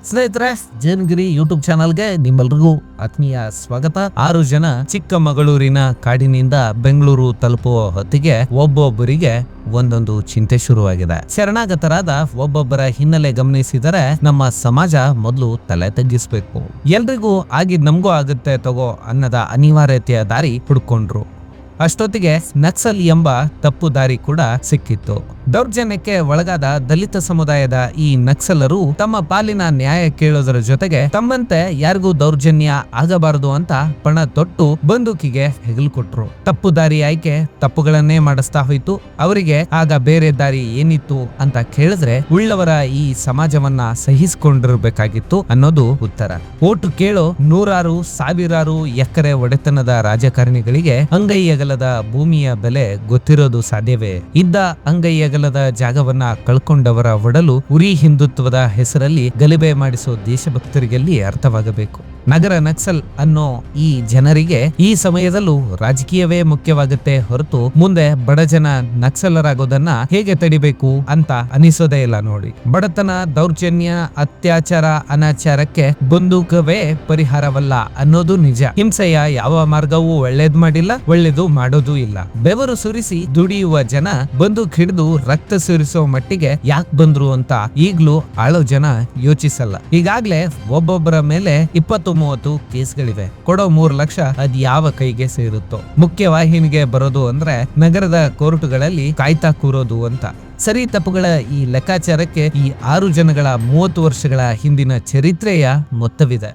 ಸ್ನೇಹಿತರೆ, ಜೇನಗಿರಿ ಯೂಟ್ಯೂಬ್ ಚಾನಲ್ಗೆ ನಿಮ್ಮೆಲ್ರಿಗೂ ಆತ್ಮೀಯ ಸ್ವಾಗತ. 6 ಜನ ಚಿಕ್ಕಮಗಳೂರಿನ ಕಾಡಿನಿಂದ ಬೆಂಗಳೂರು ತಲುಪುವ ಹೊತ್ತಿಗೆ ಒಬ್ಬೊಬ್ಬರಿಗೆ ಒಂದೊಂದು ಚಿಂತೆ ಶುರುವಾಗಿದೆ. ಶರಣಾಗತರಾದ ಒಬ್ಬೊಬ್ಬರ ಹಿನ್ನೆಲೆ ಗಮನಿಸಿದರೆ ನಮ್ಮ ಸಮಾಜ ಮೊದಲು ತಲೆ ತಗ್ಗಿಸ್ಬೇಕು. ಎಲ್ರಿಗೂ ಆಗಿದ್ ನಮಗೂ ಆಗುತ್ತೆ ತಗೋ ಅನ್ನದ ಅನಿವಾರ್ಯತೆಯ ದಾರಿ ಹುಡ್ಕೊಂಡ್ರು. ಅಷ್ಟೊತ್ತಿಗೆ ನಕ್ಸಲ್ ಎಂಬ ತಪ್ಪು ದಾರಿ ಕೂಡ ಸಿಕ್ಕಿತ್ತು. ದೌರ್ಜನ್ಯಕ್ಕೆ ಒಳಗಾದ ದಲಿತ ಸಮುದಾಯದ ಈ ನಕ್ಸಲರು ತಮ್ಮ ಪಾಲಿನ ನ್ಯಾಯ ಕೇಳೋದರ ಜೊತೆಗೆ ತಮ್ಮಂತೆ ಯಾರಿಗೂ ದೌರ್ಜನ್ಯ ಆಗಬಾರದು ಅಂತ ಪಣ ತೊಟ್ಟು ಬಂದೂಕಿಗೆ ಹೆಗಲು ಕೊಟ್ರು. ತಪ್ಪು ದಾರಿ ಆಯ್ಕೆ ತಪ್ಪುಗಳನ್ನೇ ಮಾಡಿಸ್ತಾ ಹೋಯ್ತು. ಅವರಿಗೆ ಆಗ ಬೇರೆ ದಾರಿ ಏನಿತ್ತು ಅಂತ ಕೇಳಿದ್ರೆ ಉಳ್ಳವರ ಈ ಸಮಾಜವನ್ನ ಸಹಿಸಿಕೊಂಡಿರ್ಬೇಕಾಗಿತ್ತು ಅನ್ನೋದು ಉತ್ತರ. ಓಟು ಕೇಳೋ ನೂರಾರು ಸಾವಿರಾರು ಎಕರೆ ಒಡೆತನದ ರಾಜಕಾರಣಿಗಳಿಗೆ ಅಂಗೈಯಗಲದ ಭೂಮಿಯ ಬೆಲೆ ಗೊತ್ತಿರೋದು ಸಾಧ್ಯವೇ? ಇದ್ದ ಅಂಗೈಯಗಲದ ಜಾಗವನ್ನ ಕಳ್ಕೊಂಡವರ ಒಡಲು ಉರಿ ಹಿಂದುತ್ವದ ಹೆಸರಲ್ಲಿ ಗಲಿಬೆ ಮಾಡಿಸೋ ದೇಶಭಕ್ತರಿಗೆಲ್ಲಿ ಅರ್ಥವಾಗಬೇಕು. ನಗರ ನಕ್ಸಲ್ ಅನ್ನೋ ಈ ಜನರಿಗೆ ಈ ಸಮಯದಲ್ಲೂ ರಾಜಕೀಯವೇ ಮುಖ್ಯವಾಗುತ್ತೆ ಹೊರತು ಮುಂದೆ ಬಡಜನ ನಕ್ಸಲರಾಗೋದನ್ನ ಹೇಗೆ ತಡಿಬೇಕು ಅಂತ ಅನಿಸೋದೇ ಇಲ್ಲ ನೋಡಿ. ಬಡತನ, ದೌರ್ಜನ್ಯ, ಅತ್ಯಾಚಾರ, ಅನಾಚಾರಕ್ಕೆ ಬಂದೂಕವೇ ಪರಿಹಾರವಲ್ಲ ಅನ್ನೋದು ನಿಜ. ಹಿಂಸೆಯ ಯಾವ ಮಾರ್ಗವೂ ಒಳ್ಳೇದ್ ಮಾಡಿಲ್ಲ, ಒಳ್ಳೇದು ಮಾಡೋದೂ ಇಲ್ಲ. ಬೆವರು ಸುರಿಸಿ ದುಡಿಯುವ ಜನ ಬಂದೂಕ್ ಹಿಡಿದು ರಕ್ತ ಸುರಿಸೋ ಮಟ್ಟಿಗೆ ಯಾಕೆ ಬಂದ್ರು ಅಂತ ಈಗ್ಲೂ ಆಳೋ ಜನ ಯೋಚಿಸಲ್ಲ. ಈಗಾಗ್ಲೇ ಒಬ್ಬೊಬ್ಬರ ಮೇಲೆ 20-30 ಕೇಸ್ಗಳಿವೆ. ಕೊಡೋ 3 ಲಕ್ಷ ಅದ್ ಯಾವ ಕೈಗೆ ಸೇರುತ್ತೋ? ಮುಖ್ಯವಾಹಿನಿಗೆ ಬರೋದು ಅಂದ್ರೆ ನಗರದ ಕೋರ್ಟುಗಳಲ್ಲಿ ಕಾಯ್ತಾ ಕೂರೋದು ಅಂತ. ಸರಿ ತಪ್ಪುಗಳ ಈ ಲೆಕ್ಕಾಚಾರಕ್ಕೆ ಈ 6 ಜನಗಳ 30 ವರ್ಷಗಳ ಹಿಂದಿನ ಚರಿತ್ರೆಯ ಮೊತ್ತವಿದೆ.